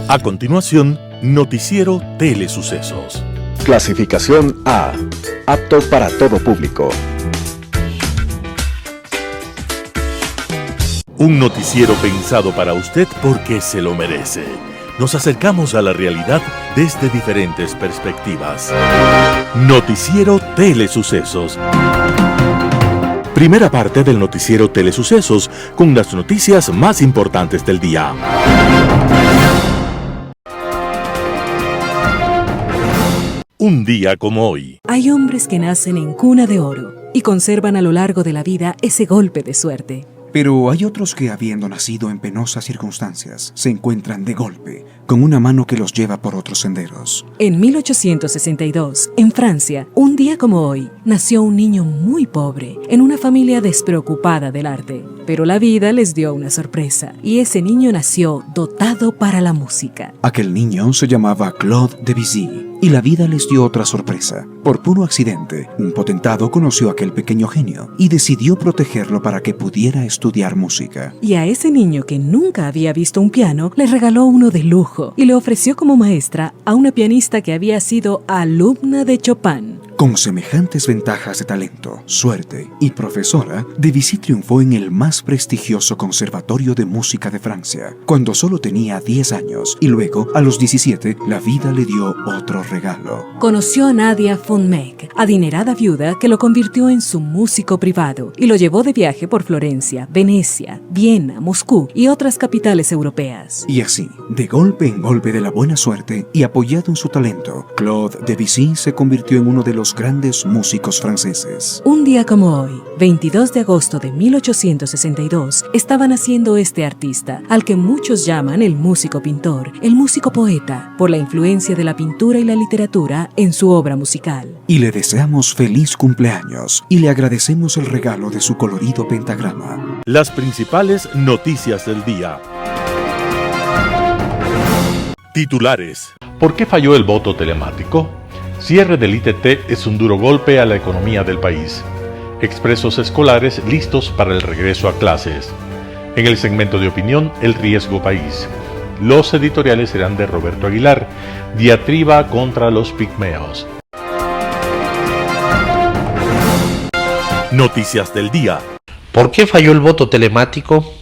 A continuación, Noticiero Telesucesos. Clasificación A. Apto para todo público. Un noticiero pensado para usted porque se lo merece. Nos acercamos a la realidad desde diferentes perspectivas. Noticiero Telesucesos. Primera parte del Noticiero Telesucesos con las noticias más importantes del día. Un día como hoy. Hay hombres que nacen en cuna de oro y conservan a lo largo de la vida ese golpe de suerte. Pero hay otros que, habiendo nacido en penosas circunstancias, se encuentran de golpe, con una mano que los lleva por otros senderos. En 1862, en Francia, un día como hoy, nació un niño muy pobre, en una familia despreocupada del arte. Pero la vida les dio una sorpresa, y ese niño nació dotado para la música. Aquel niño se llamaba Claude Debussy, y la vida les dio otra sorpresa. Por puro accidente, un potentado conoció a aquel pequeño genio y decidió protegerlo para que pudiera estudiar música. Y a ese niño que nunca había visto un piano, le regaló uno de lujo y le ofreció como maestra a una pianista que había sido alumna de Chopin. Con semejantes ventajas de talento, suerte y profesora, Debussy triunfó en el más prestigioso conservatorio de música de Francia, cuando solo tenía 10 años, y luego, a los 17, la vida le dio otro regalo. Conoció a Nadia von Meck, adinerada viuda que lo convirtió en su músico privado y lo llevó de viaje por Florencia, Venecia, Viena, Moscú y otras capitales europeas. Y así, de golpe en golpe de la buena suerte y apoyado en su talento, Claude Debussy se convirtió en uno de los grandes músicos franceses. Un día como hoy, 22 de agosto de 1862, estaba naciendo este artista, al que muchos llaman el músico pintor, el músico poeta, por la influencia de la pintura y la literatura en su obra musical. Y le deseamos feliz cumpleaños y le agradecemos el regalo de su colorido pentagrama. Las principales noticias del día. Titulares. ¿Por qué falló el voto telemático? Cierre del ITT es un duro golpe a la economía del país. Expresos escolares listos para el regreso a clases. En el segmento de opinión, el riesgo país. Los editoriales serán de Roberto Aguilar. Diatriba contra los pigmeos. Noticias del día. ¿Por qué falló el voto telemático?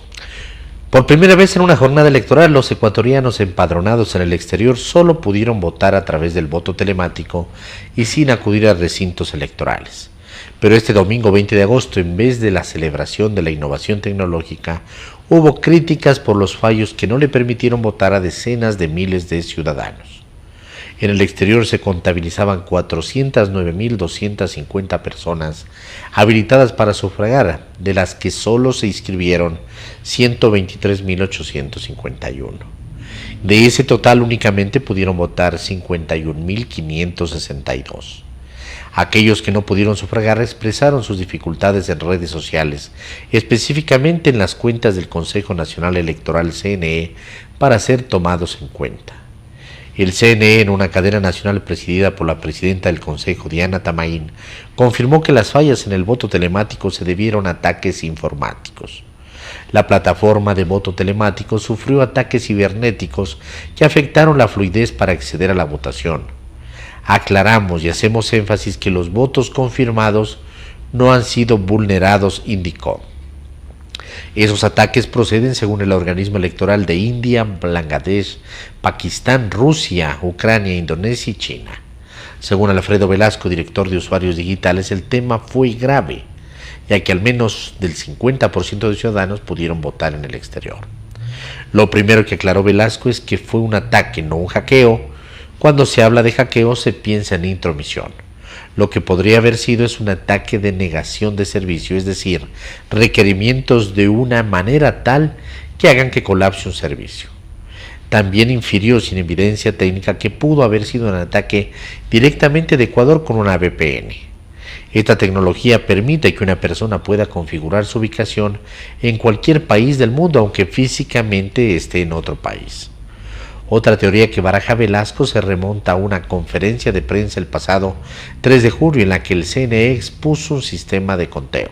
Por primera vez en una jornada electoral, los ecuatorianos empadronados en el exterior solo pudieron votar a través del voto telemático y sin acudir a recintos electorales. Pero este domingo 20 de agosto, en vez de la celebración de la innovación tecnológica, hubo críticas por los fallos que no le permitieron votar a decenas de miles de ciudadanos. En el exterior se contabilizaban 409.250 personas habilitadas para sufragar, de las que solo se inscribieron 123.851. De ese total únicamente pudieron votar 51.562. Aquellos que no pudieron sufragar expresaron sus dificultades en redes sociales, específicamente en las cuentas del Consejo Nacional Electoral CNE, para ser tomados en cuenta. El CNE, en una cadena nacional presidida por la presidenta del Consejo, Diana Tamaín, confirmó que las fallas en el voto telemático se debieron a ataques informáticos. La plataforma de voto telemático sufrió ataques cibernéticos que afectaron la fluidez para acceder a la votación. Aclaramos y hacemos énfasis que los votos confirmados no han sido vulnerados, indicó. Esos ataques proceden, según el organismo electoral, de India, Bangladesh, Pakistán, Rusia, Ucrania, Indonesia y China. Según Alfredo Velasco, director de usuarios digitales, el tema fue grave, ya que al menos del 50% de ciudadanos pudieron votar en el exterior. Lo primero que aclaró Velasco es que fue un ataque, no un hackeo. Cuando se habla de hackeo se piensa en intromisión. Lo que podría haber sido es un ataque de negación de servicio, es decir, requerimientos de una manera tal que hagan que colapse un servicio. También infirió sin evidencia técnica que pudo haber sido un ataque directamente de Ecuador con una VPN. Esta tecnología permite que una persona pueda configurar su ubicación en cualquier país del mundo, aunque físicamente esté en otro país. Otra teoría que baraja Velasco se remonta a una conferencia de prensa el pasado 3 de julio en la que el CNE expuso un sistema de conteo.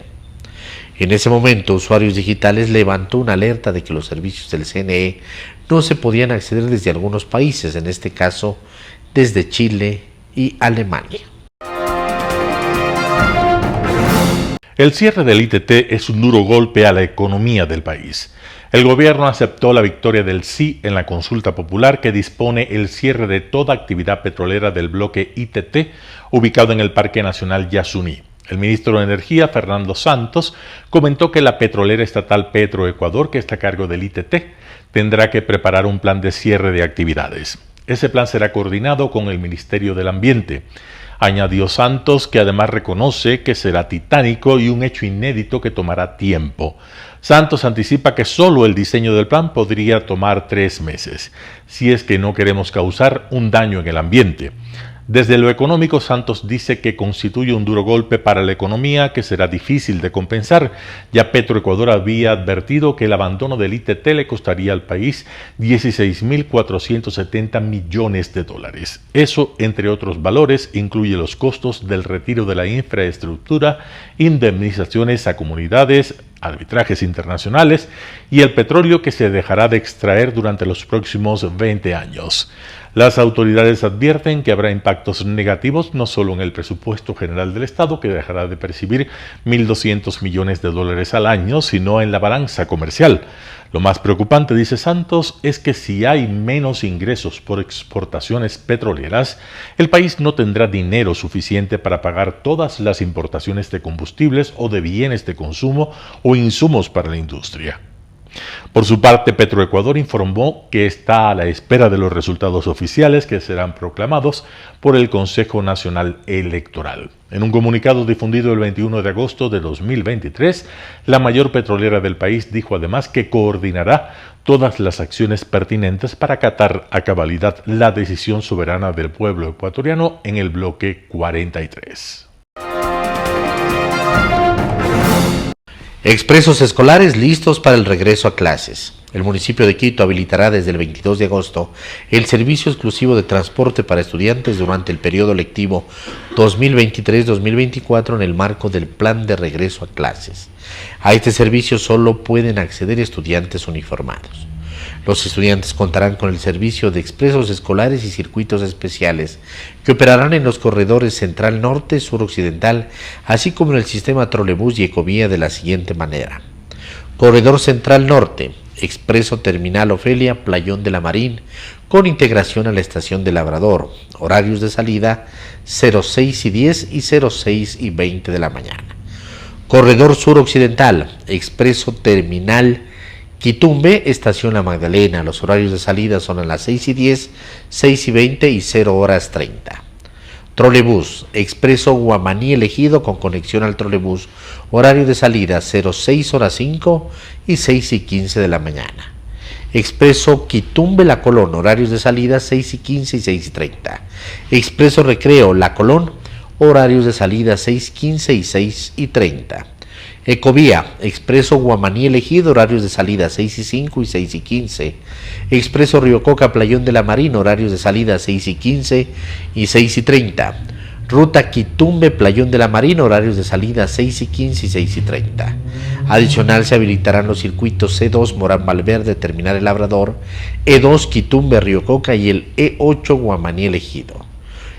En ese momento, Usuarios Digitales levantó una alerta de que los servicios del CNE no se podían acceder desde algunos países, en este caso desde Chile y Alemania. El cierre del ITT es un duro golpe a la economía del país. El gobierno aceptó la victoria del sí en la consulta popular que dispone el cierre de toda actividad petrolera del bloque ITT ubicado en el Parque Nacional Yasuní. El ministro de Energía, Fernando Santos, comentó que la petrolera estatal Petroecuador, que está a cargo del ITT, tendrá que preparar un plan de cierre de actividades. Ese plan será coordinado con el Ministerio del Ambiente. Añadió Santos que además reconoce que será titánico y un hecho inédito que tomará tiempo. Santos anticipa que solo el diseño del plan podría tomar 3 meses, si es que no queremos causar un daño en el ambiente. Desde lo económico, Santos dice que constituye un duro golpe para la economía que será difícil de compensar. Ya Petroecuador había advertido que el abandono del ITT le costaría al país 16.470 millones de dólares. Eso, entre otros valores, incluye los costos del retiro de la infraestructura, indemnizaciones a comunidades, arbitrajes internacionales y el petróleo que se dejará de extraer durante los próximos 20 años. Las autoridades advierten que habrá impactos negativos no solo en el presupuesto general del Estado, que dejará de percibir 1.200 millones de dólares al año, sino en la balanza comercial. Lo más preocupante, dice Santos, es que si hay menos ingresos por exportaciones petroleras, el país no tendrá dinero suficiente para pagar todas las importaciones de combustibles o de bienes de consumo o insumos para la industria. Por su parte, Petroecuador informó que está a la espera de los resultados oficiales que serán proclamados por el Consejo Nacional Electoral. En un comunicado difundido el 21 de agosto de 2023, la mayor petrolera del país dijo además que coordinará todas las acciones pertinentes para acatar a cabalidad la decisión soberana del pueblo ecuatoriano en el bloque 43. Expresos escolares listos para el regreso a clases. El municipio de Quito habilitará desde el 22 de agosto el servicio exclusivo de transporte para estudiantes durante el periodo lectivo 2023-2024 en el marco del plan de regreso a clases. A este servicio solo pueden acceder estudiantes uniformados. Los estudiantes contarán con el servicio de expresos escolares y circuitos especiales que operarán en los corredores Central Norte, Sur Occidental, así como en el sistema trolebús y ecovía de la siguiente manera. Corredor Central Norte, Expreso Terminal Ofelia, Playón de la Marín, con integración a la estación de Labrador. Horarios de salida 06:10 y 06:20 de la mañana. Corredor Sur Occidental, Expreso Terminal Quitumbe, Estación La Magdalena. Los horarios de salida son a las 6:10, 6:20 y 0:30. Trolebús, Expreso Guamaní Elegido con conexión al trolebús. Horario de salida 06:05 y 6:15 de la mañana. Expreso Quitumbe La Colón, horarios de salida 6:15 y 6:30. Expreso Recreo La Colón, horarios de salida 6:15 y 6:30. Ecovía, Expreso Guamaní Elegido, horarios de salida 6:05 y 6:15. Expreso Río Coca Playón de la Marina, horarios de salida 6:15 y 6:30. Ruta Quitumbe Playón de la Marina, horarios de salida 6:15 y 6:30. Adicional, se habilitarán los circuitos C2 Morán Valverde, Terminal El Labrador, E2 Quitumbe Río Coca y el E8 Guamaní Elegido.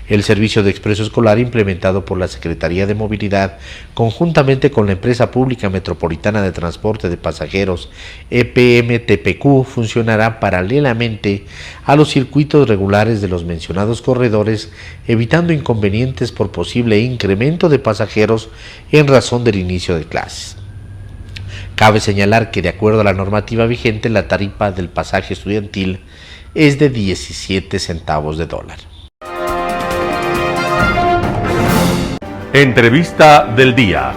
El servicio de expreso escolar implementado por la Secretaría de Movilidad conjuntamente con la Empresa Pública Metropolitana de Transporte de Pasajeros EPMTPQ funcionará paralelamente a los circuitos regulares de los mencionados corredores, evitando inconvenientes por posible incremento de pasajeros en razón del inicio de clases. Cabe señalar que de acuerdo a la normativa vigente, la tarifa del pasaje estudiantil es de 17 centavos de dólar. Entrevista del día.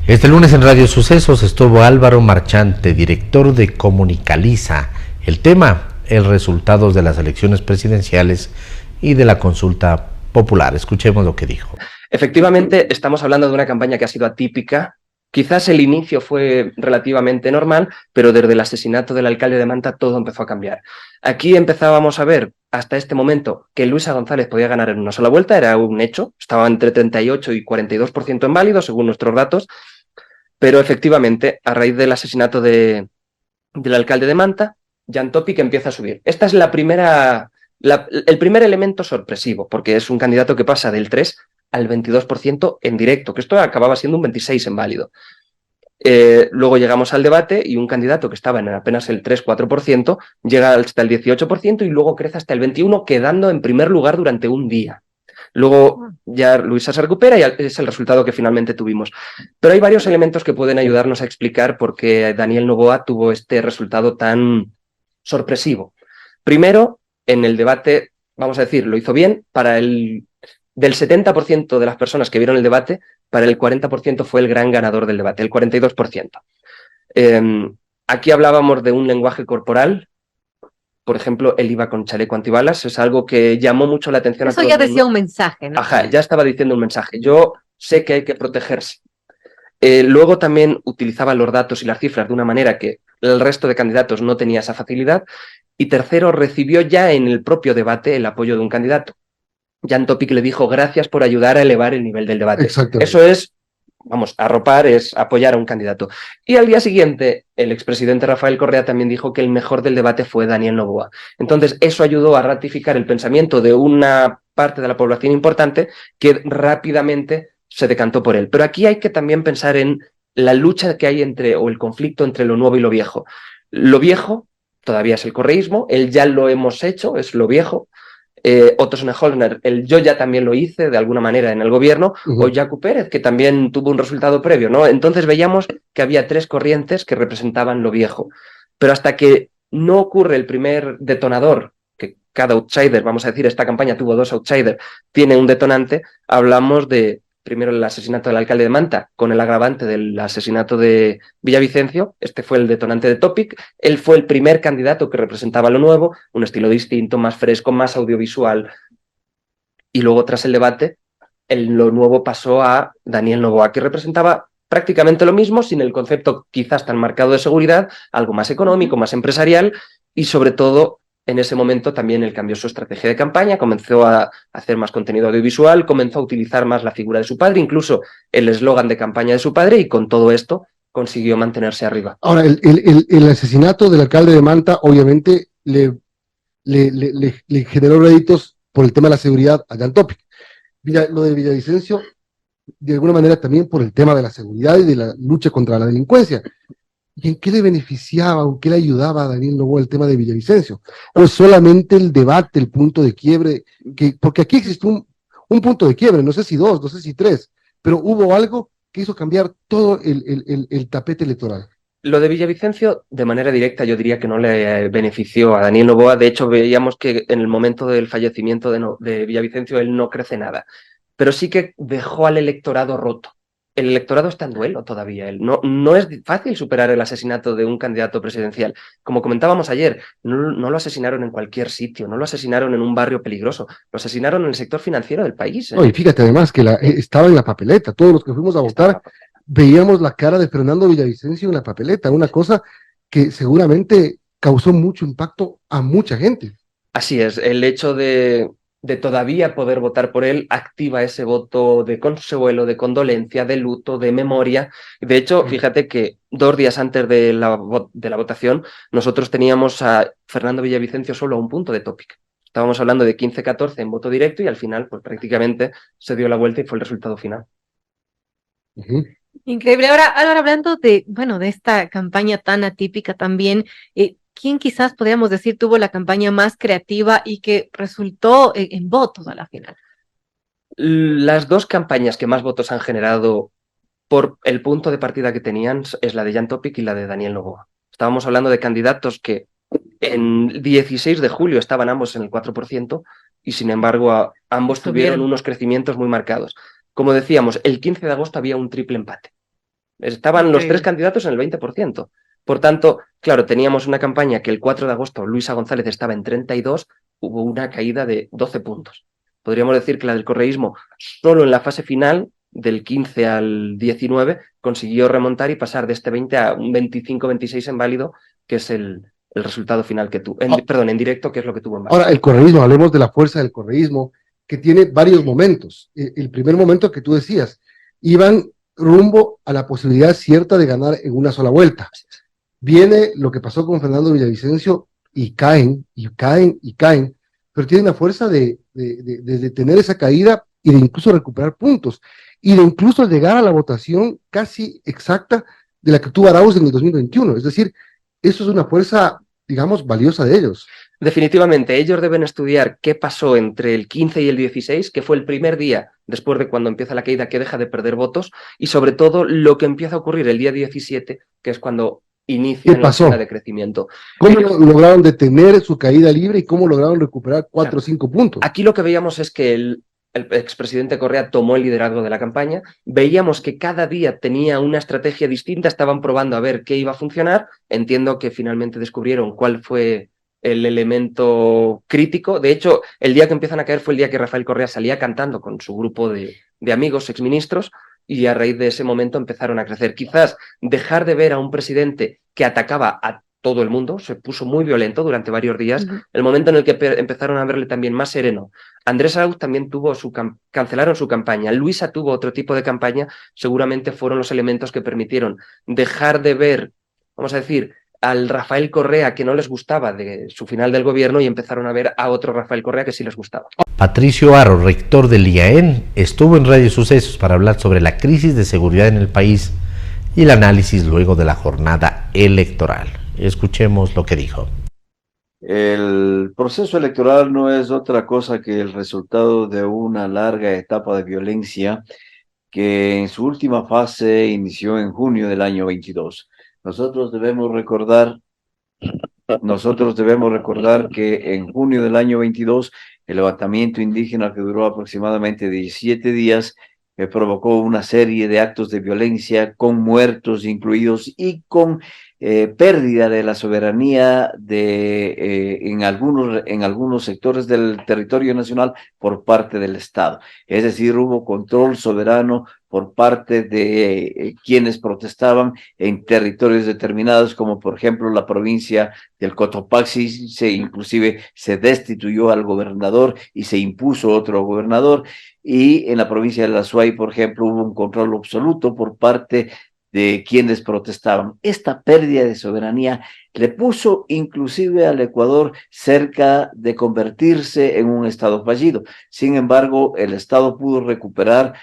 Este lunes en Radio Sucesos estuvo Álvaro Marchante, director de Comunicaliza. El tema, el resultados de las elecciones presidenciales y de la consulta popular. Escuchemos lo que dijo. Efectivamente, estamos hablando de una campaña que ha sido atípica, Quizás el inicio fue relativamente normal, pero desde el asesinato del alcalde de Manta todo empezó a cambiar. Aquí empezábamos a ver hasta este momento que Luisa González podía ganar en una sola vuelta, era un hecho, estaba entre 38 y 42% en válido según nuestros datos, pero efectivamente a raíz del asesinato del alcalde de Manta, Jan Topic empieza a subir. Esta es el primer elemento sorpresivo, porque es un candidato que pasa del 3 al 22% en directo, que esto acababa siendo un 26% en válido. Luego llegamos al debate y un candidato que estaba en apenas el 3-4% llega hasta el 18% y luego crece hasta el 21%, quedando en primer lugar durante un día. Luego ya Luisa se recupera y es el resultado que finalmente tuvimos. Pero hay varios elementos que pueden ayudarnos a explicar por qué Daniel Noboa tuvo este resultado tan sorpresivo. Primero, en el debate, vamos a decir, lo hizo bien. Del 70% de las personas que vieron el debate, para el 40% fue el gran ganador del debate, el 42%. Aquí hablábamos de un lenguaje corporal. Por ejemplo, él iba con chaleco antibalas, es algo que llamó mucho la atención. Eso ya decía un mensaje, ¿no? Ajá, ya estaba diciendo un mensaje. Yo sé que hay que protegerse. Luego también utilizaba los datos y las cifras de una manera que el resto de candidatos no tenía esa facilidad. Y tercero, recibió ya en el propio debate el apoyo de un candidato. Jan Topic le dijo gracias por ayudar a elevar el nivel del debate. Eso es, arropar, es apoyar a un candidato. Y al día siguiente, el expresidente Rafael Correa también dijo que el mejor del debate fue Daniel Noboa. Entonces, eso ayudó a ratificar el pensamiento de una parte de la población importante que rápidamente se decantó por él. Pero aquí hay que también pensar en la lucha que hay o el conflicto entre lo nuevo y lo viejo. Lo viejo todavía es el correísmo, el ya lo hemos hecho, es lo viejo. Otto Sonnenholner, el yo ya también lo hice de alguna manera en el gobierno, o Yacu Pérez, que también tuvo un resultado previo, ¿no? Entonces veíamos que había tres corrientes que representaban lo viejo. Pero hasta que no ocurre el primer detonador, que cada outsider, vamos a decir, esta campaña tuvo 2 outsiders, tiene un detonante, hablamos de primero el asesinato del alcalde de Manta, con el agravante del asesinato de Villavicencio. Este fue el detonante de Topic. Él fue el primer candidato que representaba lo nuevo, un estilo distinto, más fresco, más audiovisual. Y luego, tras el debate, lo nuevo pasó a Daniel Noboa, que representaba prácticamente lo mismo, sin el concepto quizás tan marcado de seguridad, algo más económico, más empresarial y, sobre todo, en ese momento también él cambió su estrategia de campaña, comenzó a hacer más contenido audiovisual, comenzó a utilizar más la figura de su padre, incluso el eslogan de campaña de su padre, y con todo esto consiguió mantenerse arriba. Ahora, el asesinato del alcalde de Manta obviamente le generó réditos por el tema de la seguridad a Jan Topic. Lo de Villavicencio, de alguna manera también por el tema de la seguridad y de la lucha contra la delincuencia. ¿Y en qué le beneficiaba o qué le ayudaba a Daniel Noboa el tema de Villavicencio? ¿O es solamente el debate, el punto de quiebre? Porque aquí existe un punto de quiebre, no sé si 2, no sé si 3, pero hubo algo que hizo cambiar todo el tapete electoral. Lo de Villavicencio, de manera directa, yo diría que no le benefició a Daniel Noboa. De hecho, veíamos que en el momento del fallecimiento de Villavicencio él no crece nada, pero sí que dejó al electorado roto. El electorado está en duelo todavía. No es fácil superar el asesinato de un candidato presidencial. Como comentábamos ayer, no lo asesinaron en cualquier sitio, no lo asesinaron en un barrio peligroso, lo asesinaron en el sector financiero del país. No, y fíjate además que estaba en la papeleta. Todos los que fuimos a votar veíamos la cara de Fernando Villavicencio en la papeleta, una cosa que seguramente causó mucho impacto a mucha gente. Así es, el hecho de todavía poder votar por él activa ese voto de consuelo, de condolencia, de luto, de memoria. De hecho, fíjate que 2 días antes de la votación, nosotros teníamos a Fernando Villavicencio solo a un punto de Topic. Estábamos hablando de 15-14 en voto directo y al final, pues prácticamente se dio la vuelta y fue el resultado final. Increíble. Ahora hablando de esta campaña tan atípica también, ¿quién quizás podríamos decir tuvo la campaña más creativa y que resultó en votos a la final? Las 2 campañas que más votos han generado por el punto de partida que tenían es la de Jan Topic y la de Daniel Noboa. Estábamos hablando de candidatos que en 16 de julio estaban ambos en el 4% y sin embargo ambos tuvieron unos crecimientos muy marcados. Como decíamos, el 15 de agosto había un triple empate. Estaban los 3 candidatos en el 20%. Por tanto, claro, teníamos una campaña que el 4 de agosto Luisa González estaba en 32, hubo una caída de 12 puntos. Podríamos decir que la del correísmo, solo en la fase final, del 15 al 19, consiguió remontar y pasar de este 20 a un 25-26 en válido, que es el resultado final que tuvo, perdón, en directo, que es lo que tuvo en válido. Ahora, el correísmo, hablemos de la fuerza del correísmo, que tiene varios momentos. El primer momento que tú decías, iban rumbo a la posibilidad cierta de ganar en una sola vuelta. Viene lo que pasó con Fernando Villavicencio y caen, y caen, y caen, pero tienen la fuerza de detener esa caída y de incluso recuperar puntos, y de incluso llegar a la votación casi exacta de la que tuvo Arauz en el 2021. Es decir, eso es una fuerza, digamos, valiosa de ellos. Definitivamente, ellos deben estudiar qué pasó entre el 15 y el 16, que fue el primer día después de cuando empieza la caída que deja de perder votos, y sobre todo lo que empieza a ocurrir el día 17, que es cuando inicia la senda de crecimiento. ¿Cómo lograron detener su caída libre y cómo lograron recuperar 4 o 5 puntos? Aquí lo que veíamos es que el expresidente Correa tomó el liderazgo de la campaña, veíamos que cada día tenía una estrategia distinta, estaban probando a ver qué iba a funcionar, entiendo que finalmente descubrieron cuál fue el elemento crítico. De hecho, el día que empiezan a caer fue el día que Rafael Correa salía cantando con su grupo de amigos, exministros, y a raíz de ese momento empezaron a crecer. Quizás dejar de ver a un presidente que atacaba a todo el mundo, se puso muy violento durante varios días, el momento en el que empezaron a verle también más sereno. Andrés Arauz también tuvo cancelaron su campaña, Luisa tuvo otro tipo de campaña, seguramente fueron los elementos que permitieron dejar de ver, vamos a decir, al Rafael Correa que no les gustaba de su final del gobierno y empezaron a ver a otro Rafael Correa que sí les gustaba. Patricio Haro, rector del IAEN, estuvo en Radio Sucesos para hablar sobre la crisis de seguridad en el país y el análisis luego de la jornada electoral. Escuchemos lo que dijo. El proceso electoral no es otra cosa que el resultado de una larga etapa de violencia que en su última fase inició en junio del año 22. Nosotros debemos recordar que en junio del año 22 el levantamiento indígena, que duró aproximadamente 17 días, provocó una serie de actos de violencia con muertos incluidos y con pérdida de la soberanía en algunos sectores del territorio nacional por parte del Estado. Es decir, hubo control soberano por parte de quienes protestaban en territorios determinados, como por ejemplo la provincia del Cotopaxi, inclusive se destituyó al gobernador y se impuso otro gobernador, y en la provincia de La Suay, por ejemplo, hubo un control absoluto por parte de quienes protestaban. Esta pérdida de soberanía le puso inclusive al Ecuador cerca de convertirse en un Estado fallido. Sin embargo, el Estado pudo recuperar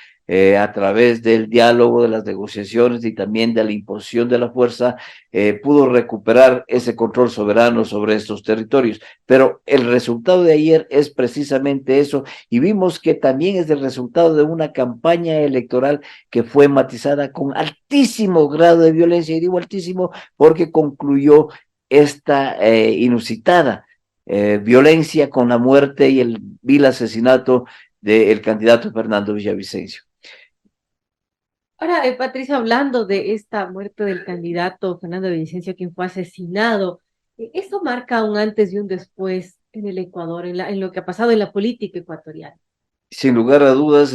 a través del diálogo, de las negociaciones y también de la imposición de la fuerza, pudo recuperar ese control soberano sobre estos territorios. Pero el resultado de ayer es precisamente eso, y vimos que también es el resultado de una campaña electoral que fue matizada con altísimo grado de violencia, y digo altísimo porque concluyó esta inusitada violencia con la muerte y el vil asesinato del candidato Fernando Villavicencio. Ahora, Patricio, hablando de esta muerte del candidato Fernando Villavicencio, quien fue asesinado, ¿esto marca un antes y un después en el Ecuador, en lo que ha pasado en la política ecuatoriana? Sin lugar a dudas,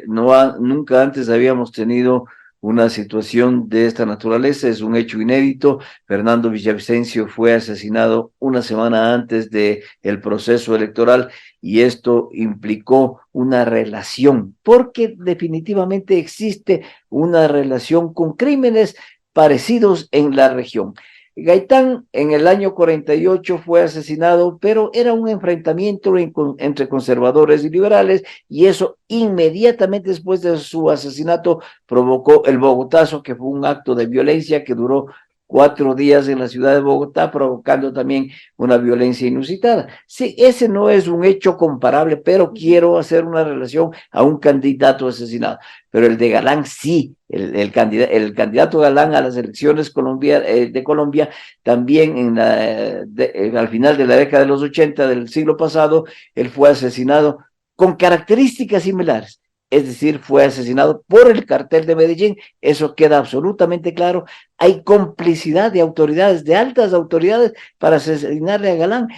nunca antes habíamos tenido una situación de esta naturaleza, es un hecho inédito. Fernando Villavicencio fue asesinado una semana antes del proceso electoral, y esto implicó una relación, porque definitivamente existe una relación con crímenes parecidos en la región. Gaitán en el año 48 fue asesinado, pero era un enfrentamiento entre conservadores y liberales, y eso inmediatamente después de su asesinato provocó el Bogotazo, que fue un acto de violencia que duró 4 días en la ciudad de Bogotá, provocando también una violencia inusitada. Sí, ese no es un hecho comparable, pero quiero hacer una relación a un candidato asesinado. Pero el de Galán sí, el candidato Galán a las elecciones de Colombia, también al final de la década de los 80 del siglo pasado, él fue asesinado con características similares. es decir, fue asesinado por el cartel de Medellín, eso queda absolutamente claro. Hay complicidad de autoridades, de altas autoridades, para asesinarle a Galán.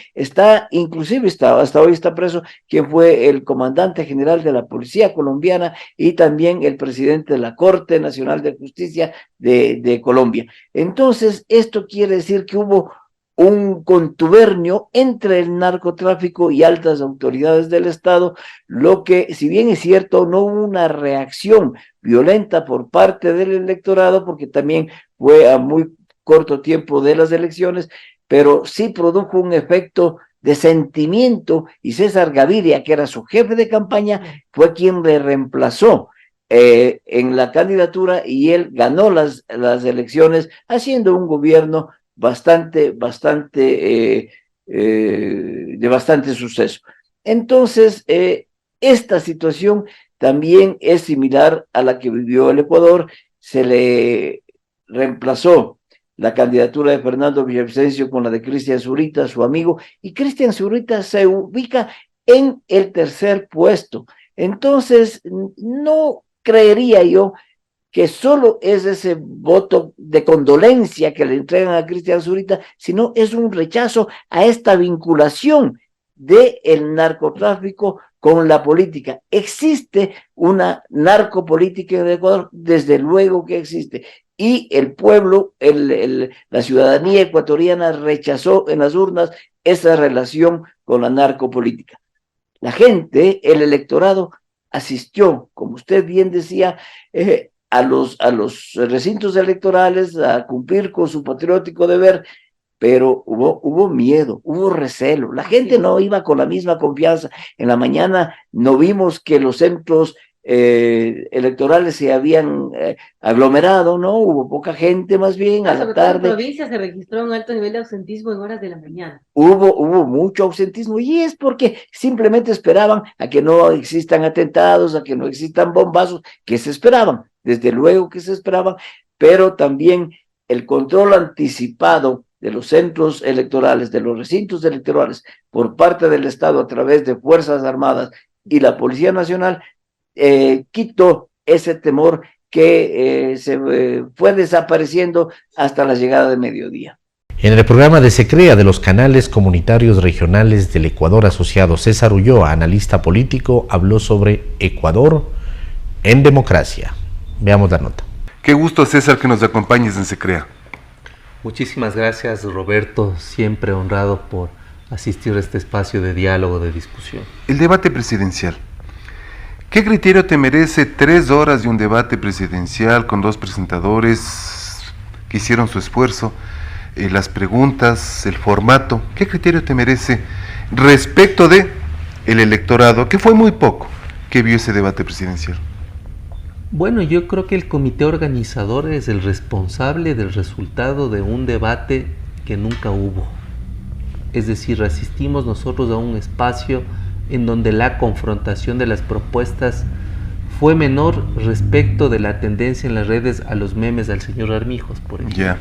Inclusive hasta hoy está preso quien fue el comandante general de la Policía Colombiana y también el presidente de la Corte Nacional de Justicia de Colombia. Entonces, esto quiere decir que hubo un contubernio entre el narcotráfico y altas autoridades del Estado, lo que, si bien es cierto, no hubo una reacción violenta por parte del electorado, porque también fue a muy corto tiempo de las elecciones, pero sí produjo un efecto de sentimiento, y César Gaviria, que era su jefe de campaña, fue quien le reemplazó en la candidatura, y él ganó las elecciones haciendo un gobierno de bastante suceso. Entonces, esta situación también es similar a la que vivió el Ecuador. Se le reemplazó la candidatura de Fernando Villavicencio con la de Cristian Zurita, su amigo, y Cristian Zurita se ubica en el tercer puesto. Entonces, no creería yo que solo es ese voto de condolencia que le entregan a Cristian Zurita, sino es un rechazo a esta vinculación del narcotráfico con la política. Existe una narcopolítica en Ecuador, desde luego que existe, y el pueblo, la ciudadanía ecuatoriana rechazó en las urnas esa relación con la narcopolítica. La gente, el electorado, asistió, como usted bien decía, a los recintos electorales a cumplir con su patriótico deber, pero hubo miedo, hubo recelo. La gente no iba con la misma confianza. En la mañana no vimos que los centros electorales se habían aglomerado, ¿no? Hubo poca gente, más bien. A la tarde. En provincia se registró un alto nivel de ausentismo en horas de la mañana. Hubo mucho ausentismo, y es porque simplemente esperaban a que no existan atentados, a que no existan bombazos, que se esperaban, desde luego que se esperaban, pero también el control anticipado de los centros electorales, de los recintos electorales, por parte del Estado a través de Fuerzas Armadas y la Policía Nacional, quitó ese temor que se fue desapareciendo hasta la llegada de mediodía. En el programa de Secrea de los canales comunitarios regionales del Ecuador asociado, César Ulloa, analista político, habló sobre Ecuador en democracia. Veamos la nota. Qué gusto, César, que nos acompañes en Secrea. Muchísimas gracias, Roberto, siempre honrado por asistir a este espacio de diálogo, de discusión. El debate presidencial. ¿Qué criterio te merece 3 horas de un debate presidencial con 2 presentadores que hicieron su esfuerzo? Las preguntas, el formato, ¿qué criterio te merece respecto de el electorado, que fue muy poco, que vio ese debate presidencial? Bueno, yo creo que el comité organizador es el responsable del resultado de un debate que nunca hubo. Es decir, asistimos nosotros a un espacio en donde la confrontación de las propuestas fue menor respecto de la tendencia en las redes a los memes al señor Armijos, por ejemplo. Yeah.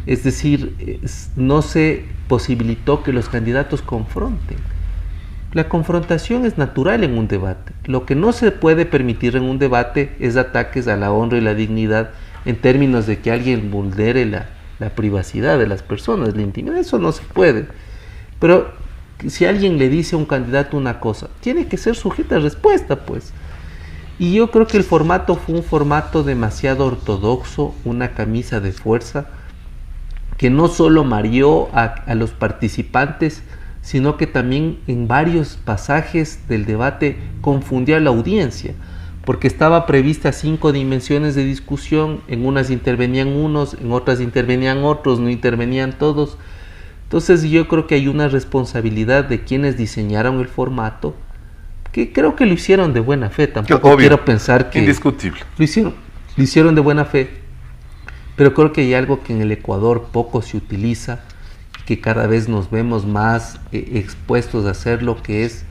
Es decir, no se posibilitó que los candidatos confronten. La confrontación es natural en un debate. Lo que no se puede permitir en un debate es ataques a la honra y la dignidad en términos de que alguien vulnere la privacidad de las personas, la intimidad. Eso no se puede. Pero si alguien le dice a un candidato una cosa, tiene que ser sujeta a respuesta, pues. Y yo creo que el formato fue un formato demasiado ortodoxo, una camisa de fuerza, que no solo mareó a los participantes, sino que también en varios pasajes del debate confundió a la audiencia, porque estaba prevista 5 dimensiones de discusión, en unas intervenían unos, en otras intervenían otros, no intervenían todos. Entonces yo creo que hay una responsabilidad de quienes diseñaron el formato, que creo que lo hicieron de buena fe, tampoco quiero pensar que... Indiscutible. Lo hicieron de buena fe, pero creo que hay algo que en el Ecuador poco se utiliza, que cada vez nos vemos más expuestos a hacerlo, que es,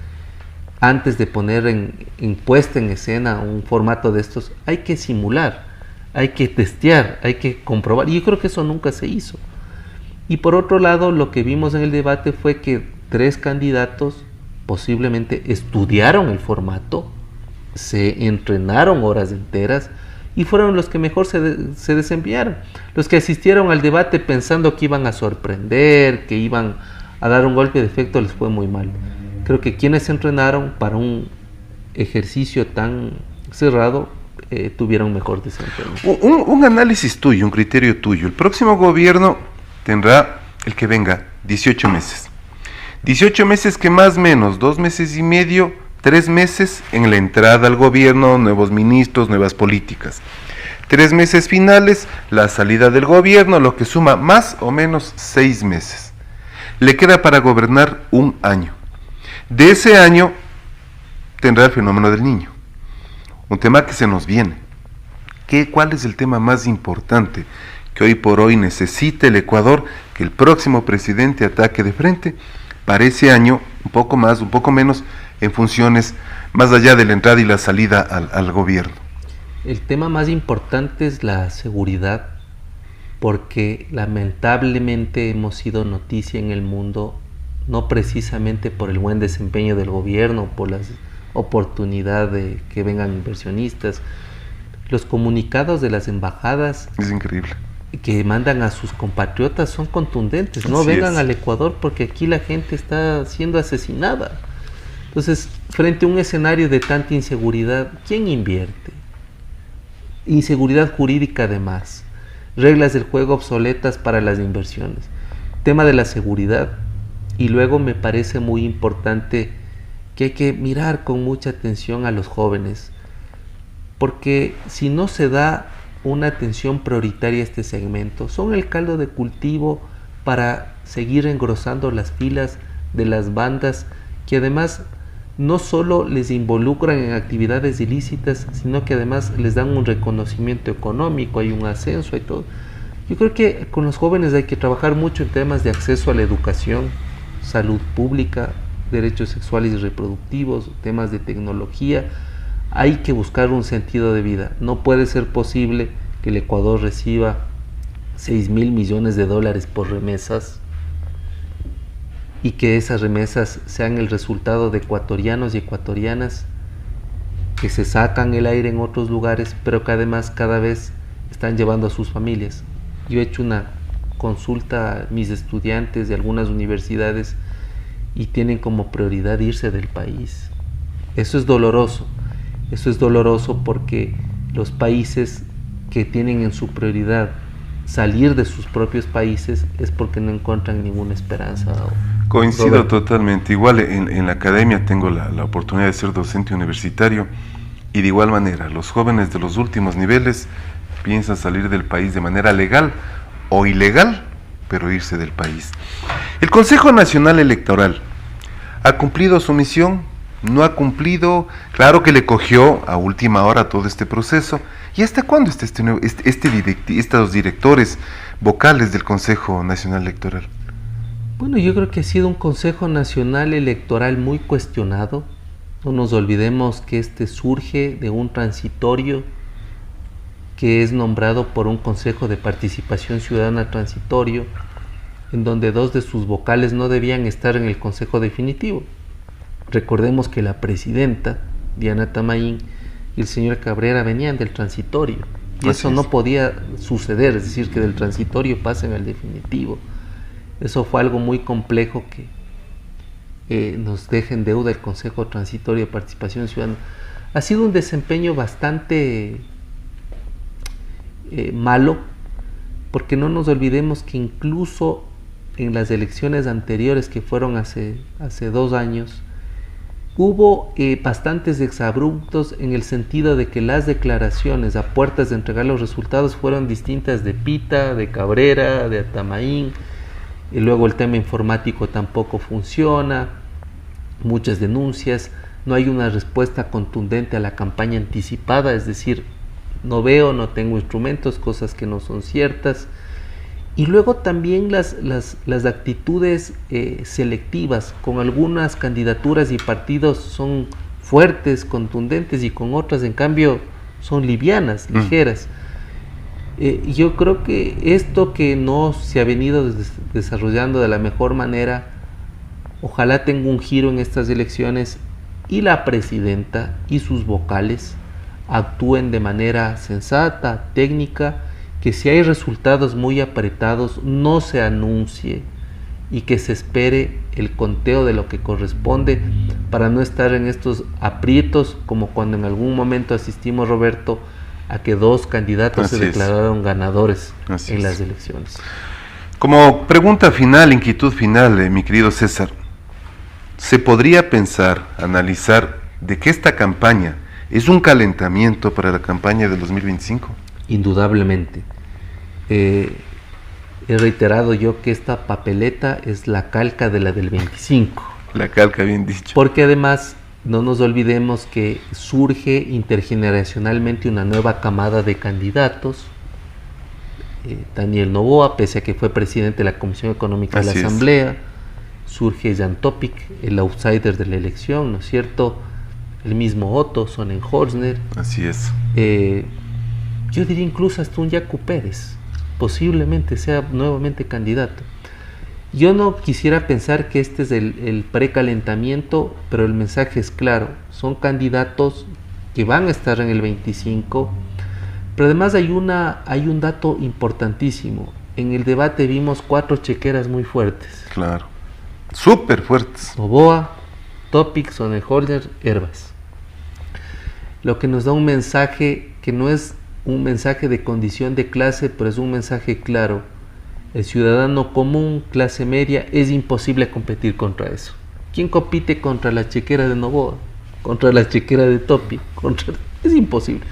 antes de poner en puesta en escena un formato de estos, hay que simular, hay que testear, hay que comprobar, y yo creo que eso nunca se hizo. Y por otro lado, lo que vimos en el debate fue que 3 candidatos posiblemente estudiaron el formato, se entrenaron horas enteras y fueron los que mejor se desempeñaron. Los que asistieron al debate pensando que iban a sorprender, que iban a dar un golpe de efecto, les fue muy mal. Creo que quienes se entrenaron para un ejercicio tan cerrado tuvieron mejor desempeño. Un análisis tuyo, un criterio tuyo. El próximo gobierno tendrá, el que venga, 18 meses. 18 meses que más o menos, 2 meses y medio, 3 meses en la entrada al gobierno, nuevos ministros, nuevas políticas. 3 meses finales, la salida del gobierno, lo que suma más o menos 6 meses. Le queda para gobernar un año. De ese año tendrá el fenómeno del niño. Un tema que se nos viene. ¿Cuál es el tema más importante que hoy por hoy necesita el Ecuador que el próximo presidente ataque de frente para ese año, un poco más, un poco menos, en funciones más allá de la entrada y la salida al gobierno? El tema más importante es la seguridad, porque lamentablemente hemos sido noticia en el mundo, no precisamente por el buen desempeño del gobierno, por la oportunidad de que vengan inversionistas. Los comunicados de las embajadas es increíble, que mandan a sus compatriotas son contundentes. No vengan al Ecuador porque aquí la gente está siendo asesinada. Entonces, frente a un escenario de tanta inseguridad, ¿quién invierte? Inseguridad jurídica además, reglas del juego obsoletas para las inversiones, tema de la seguridad. Y luego me parece muy importante que hay que mirar con mucha atención a los jóvenes, porque si no se da una atención prioritaria a este segmento, son el caldo de cultivo para seguir engrosando las filas de las bandas que además no solo les involucran en actividades ilícitas, sino que además les dan un reconocimiento económico, hay un ascenso y todo. Yo creo que con los jóvenes hay que trabajar mucho en temas de acceso a la educación, salud pública, derechos sexuales y reproductivos, temas de tecnología. Hay que buscar un sentido de vida. No puede ser posible que el Ecuador reciba 6.000 millones de dólares por remesas y que esas remesas sean el resultado de ecuatorianos y ecuatorianas que se sacan el aire en otros lugares, pero que además cada vez están llevando a sus familias. Yo he hecho una consulta a mis estudiantes de algunas universidades y tienen como prioridad irse del país. Eso es doloroso porque los países que tienen en su prioridad salir de sus propios países es porque no encuentran ninguna esperanza. Coincido Roberto. totalmente. Igual en la academia tengo la oportunidad de ser docente universitario y de igual manera los jóvenes de los últimos niveles piensan salir del país de manera legal o ilegal, pero irse del país. El Consejo Nacional Electoral ¿ha cumplido su misión? ¿No ha cumplido? Claro que le cogió a última hora todo este proceso. ¿Y hasta cuándo está estos directores vocales del Consejo Nacional Electoral? Bueno, yo creo que ha sido un Consejo Nacional Electoral muy cuestionado. No nos olvidemos que este surge de un transitorio que es nombrado por un Consejo de Participación Ciudadana transitorio, en donde 2 de sus vocales no debían estar en el Consejo Definitivo. Recordemos que la presidenta, Diana Tamaín, y el señor Cabrera venían del transitorio, y eso no podía suceder, es decir, que del transitorio pasen al definitivo. Eso fue algo muy complejo que nos deja en deuda el Consejo Transitorio de Participación Ciudadana. Ha sido un desempeño bastante malo, porque no nos olvidemos que incluso en las elecciones anteriores, que fueron hace 2 años, hubo bastantes exabruptos en el sentido de que las declaraciones a puertas de entregar los resultados fueron distintas de Pita, de Cabrera, de Atamaín, y luego el tema informático tampoco funciona, muchas denuncias, no hay una respuesta contundente a la campaña anticipada, es decir, no veo, no tengo instrumentos, cosas que no son ciertas. Y luego también las actitudes selectivas, con algunas candidaturas y partidos son fuertes, contundentes, y con otras en cambio son livianas, ligeras. Yo creo que esto que no se ha venido desarrollando de la mejor manera, ojalá tenga un giro en estas elecciones y la presidenta y sus vocales actúen de manera sensata, técnica, que si hay resultados muy apretados no se anuncie y que se espere el conteo de lo que corresponde para no estar en estos aprietos como cuando en algún momento asistimos, Roberto, a que 2 candidatos se declararon ganadores en las elecciones. Como pregunta final, inquietud final, mi querido César, ¿se podría pensar, analizar de que esta campaña es un calentamiento para la campaña del 2025? Indudablemente. He reiterado yo que esta papeleta es la calca de la del 25. La calca, bien dicho. Porque además no nos olvidemos que surge intergeneracionalmente una nueva camada de candidatos. Daniel Noboa, pese a que fue presidente de la Comisión Económica de la Asamblea, surge Jan Topic, el outsider de la elección, ¿no es cierto? El mismo Otto Sonnenhorstner. Así es. Yo diría incluso hasta un Yacu Pérez, posiblemente sea nuevamente candidato. Yo no quisiera pensar que este es el precalentamiento, pero el mensaje es claro, son candidatos que van a estar en el 25, pero además hay un dato importantísimo. En el debate vimos 4 chequeras muy fuertes. Claro, súper fuertes. Noboa, Topic, Sonnenhorstner, Hervas. Lo que nos da un mensaje que no es un mensaje de condición de clase, pero es un mensaje claro. El ciudadano común, clase media, es imposible competir contra eso. ¿Quién compite contra la chequera de Noboa? ¿Contra la chequera de Topic? Es imposible.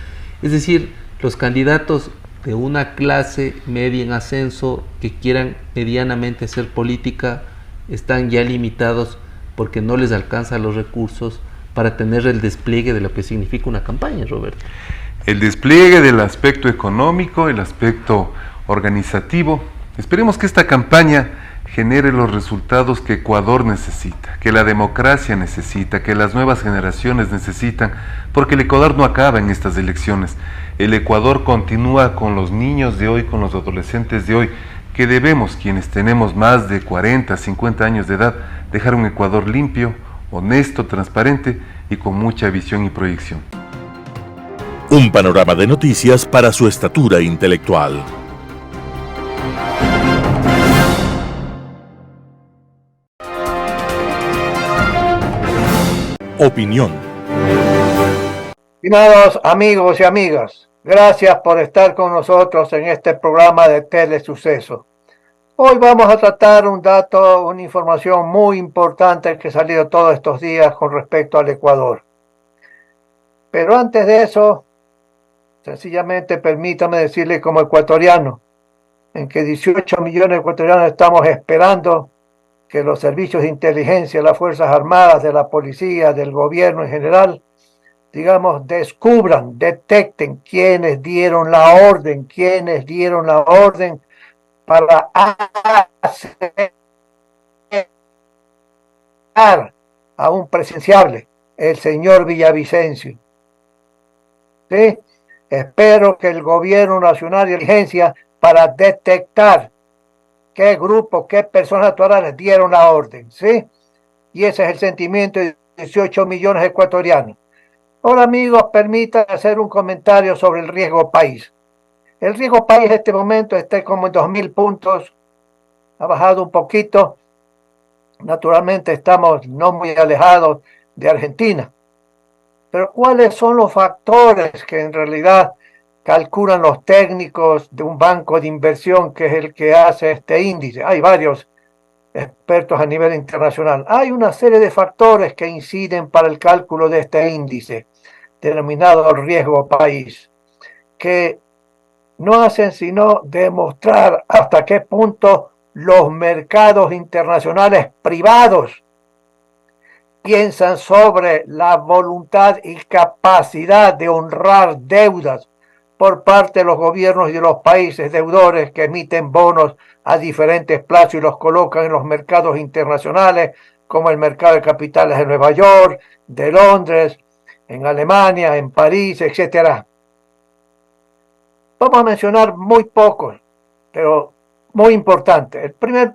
Es decir, los candidatos de una clase media en ascenso que quieran medianamente hacer política están ya limitados porque no les alcanzan los recursos para tener el despliegue de lo que significa una campaña, Roberto. El despliegue del aspecto económico, el aspecto organizativo. Esperemos que esta campaña genere los resultados que Ecuador necesita, que la democracia necesita, que las nuevas generaciones necesitan, porque el Ecuador no acaba en estas elecciones. El Ecuador continúa con los niños de hoy, con los adolescentes de hoy, que debemos, quienes tenemos más de 40, 50 años de edad, dejar un Ecuador limpio, honesto, transparente y con mucha visión y proyección. Un panorama de noticias para su estatura intelectual. Opinión. Estimados amigos y amigas, gracias por estar con nosotros en este programa de Telesuceso. Hoy vamos a tratar un dato, una información muy importante que ha salido todos estos días con respecto al Ecuador. Pero antes de eso, sencillamente permítame decirle como ecuatoriano, en que 18 millones de ecuatorianos estamos esperando que los servicios de inteligencia, las Fuerzas Armadas, de la policía, del gobierno en general, digamos, descubran, detecten quiénes dieron la orden para asesinar a un presidenciable, el señor Villavicencio. ¿Sí? Espero que el gobierno nacional y la inteligencia para detectar qué grupo, qué personas actuales dieron la orden, ¿sí? Y ese es el sentimiento de 18 millones de ecuatorianos. Ahora, amigos, permítanme hacer un comentario sobre el riesgo país. El riesgo país en este momento está como en 2.000 puntos, ha bajado un poquito. Naturalmente estamos no muy alejados de Argentina. Pero ¿cuáles son los factores que en realidad calculan los técnicos de un banco de inversión que es el que hace este índice? Hay varios expertos a nivel internacional. Hay una serie de factores que inciden para el cálculo de este índice, denominado riesgo país, que no hacen sino demostrar hasta qué punto los mercados internacionales privados piensan sobre la voluntad y capacidad de honrar deudas por parte de los gobiernos y de los países deudores que emiten bonos a diferentes plazos y los colocan en los mercados internacionales, como el mercado de capitales de Nueva York, de Londres, en Alemania, en París, etc. Vamos a mencionar muy pocos, pero muy importantes. El primer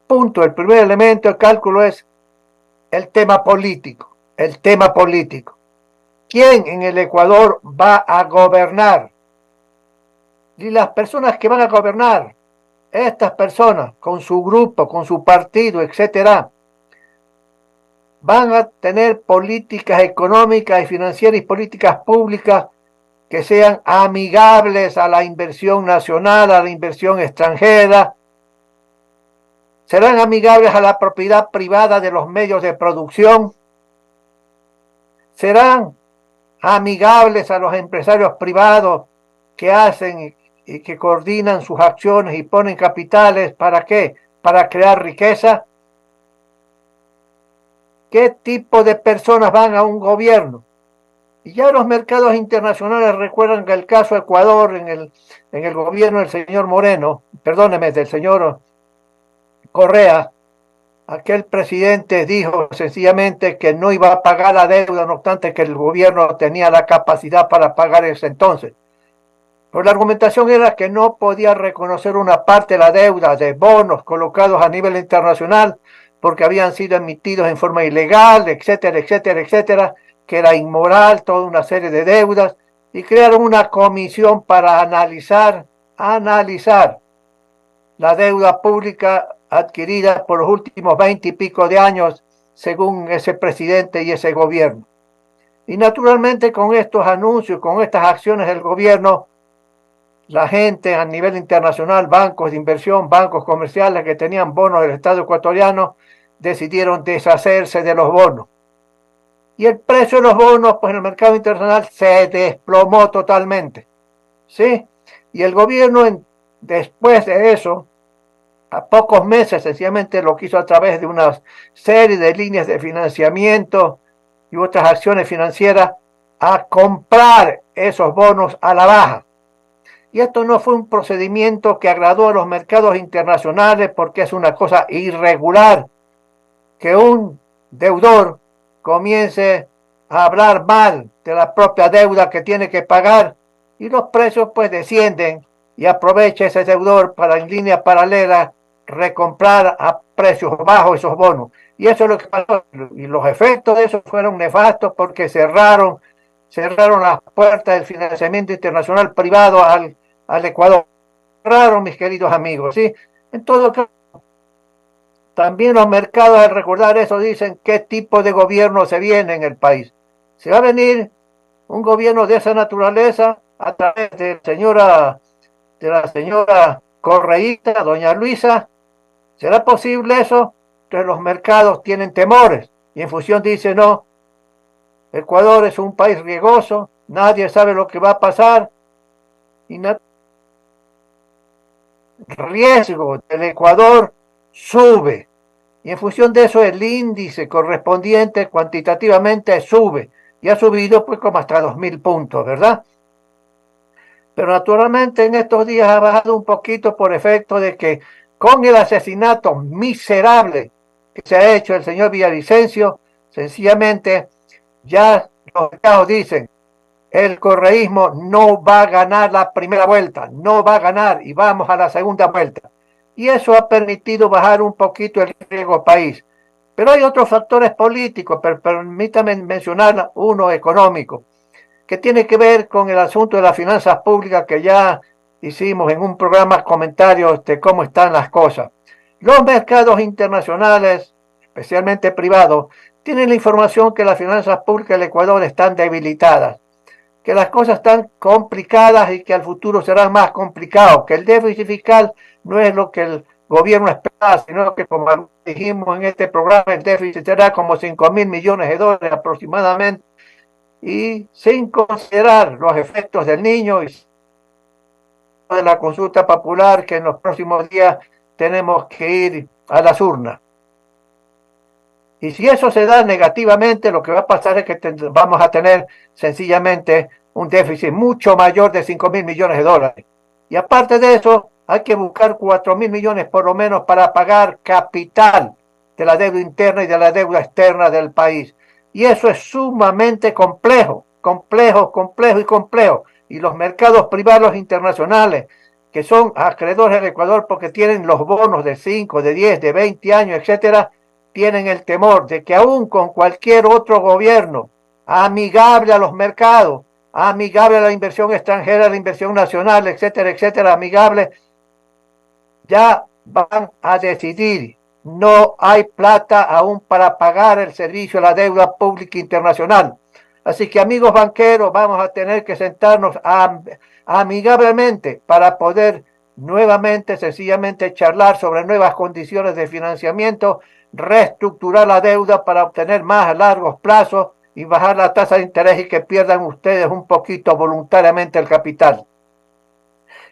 punto, el primer elemento de cálculo es el tema político. el tema político. ¿Quién en el Ecuador va a gobernar? Y las personas que van a gobernar, estas personas con su grupo, con su partido, etcétera, van a tener políticas económicas y financieras y políticas públicas que sean amigables a la inversión nacional, a la inversión extranjera, serán amigables a la propiedad privada de los medios de producción, serán amigables a los empresarios privados que hacen y que coordinan sus acciones y ponen capitales. ¿Para qué? Para crear riqueza. ¿Qué tipo de personas van a un gobierno? Y ya los mercados internacionales recuerdan que el caso Ecuador en el gobierno del señor Moreno, perdóneme, del señor Correa, aquel presidente dijo sencillamente que no iba a pagar la deuda, no obstante que el gobierno tenía la capacidad para pagar ese entonces. Pero la argumentación era que no podía reconocer una parte de la deuda de bonos colocados a nivel internacional porque habían sido emitidos en forma ilegal, etcétera, etcétera, etcétera, que era inmoral, toda una serie de deudas, y crearon una comisión para analizar la deuda pública adquirida por los últimos 20 y pico de años, según ese presidente y ese gobierno. Y naturalmente con estos anuncios, con estas acciones del gobierno, la gente a nivel internacional, bancos de inversión, bancos comerciales que tenían bonos del Estado ecuatoriano, decidieron deshacerse de los bonos. Y el precio de los bonos, pues en el mercado internacional se desplomó totalmente. ¿Sí? Y el gobierno, después de eso, a pocos meses, sencillamente lo quiso a través de una serie de líneas de financiamiento y otras acciones financieras, a comprar esos bonos a la baja. Y esto no fue un procedimiento que agradó a los mercados internacionales porque es una cosa irregular que un deudor comience a hablar mal de la propia deuda que tiene que pagar y los precios pues descienden y aprovecha ese deudor para en línea paralela recomprar a precios bajos esos bonos. Y eso es lo que pasó. Y los efectos de eso fueron nefastos porque cerraron las puertas del financiamiento internacional privado al Ecuador. Cerraron, mis queridos amigos, ¿sí? En todo caso, también los mercados al recordar eso dicen qué tipo de gobierno se viene en el país. Se va a venir un gobierno de esa naturaleza a través de la señora correísta, doña Luisa. ¿Será posible eso? Entonces los mercados tienen temores y en función dicen no, Ecuador es un país riesgoso, nadie sabe lo que va a pasar y riesgo del Ecuador sube y en función de eso el índice correspondiente cuantitativamente sube y ha subido pues como hasta 2000 puntos, ¿verdad? Pero naturalmente en estos días ha bajado un poquito por efecto de que con el asesinato miserable que se ha hecho el señor Villavicencio, sencillamente ya los mercados dicen el correísmo no va a ganar la primera vuelta, no va a ganar y vamos a la segunda vuelta. Y eso ha permitido bajar un poquito el riesgo del país. Pero hay otros factores políticos, pero permítame mencionar uno económico, que tiene que ver con el asunto de las finanzas públicas que ya hicimos en un programa comentarios de cómo están las cosas. Los mercados internacionales, especialmente privados, tienen la información que las finanzas públicas del Ecuador están debilitadas, que las cosas están complicadas y que al futuro serán más complicados, que el déficit fiscal no es lo que el gobierno espera, sino que como dijimos en este programa, el déficit será como 5.000 millones de dólares aproximadamente, y sin considerar los efectos del niño y de la consulta popular que en los próximos días tenemos que ir a las urnas. Y si eso se da negativamente, lo que va a pasar es que vamos a tener sencillamente un déficit mucho mayor de 5.000 millones de dólares. Y aparte de eso, hay que buscar 4.000 millones por lo menos para pagar capital de la deuda interna y de la deuda externa del país. Y eso es sumamente complejo. Y los mercados privados internacionales, que son acreedores del Ecuador porque tienen los bonos de 5, de 10, de 20 años, etcétera, tienen el temor de que aún con cualquier otro gobierno amigable a los mercados, amigable a la inversión extranjera, a la inversión nacional, etcétera, etcétera, amigable, ya van a decidir. No hay plata aún para pagar el servicio a la deuda pública internacional. Así que, amigos banqueros, vamos a tener que sentarnos amigablemente para poder nuevamente, sencillamente, charlar sobre nuevas condiciones de financiamiento, reestructurar la deuda para obtener más a largos plazos y bajar la tasa de interés y que pierdan ustedes un poquito voluntariamente el capital.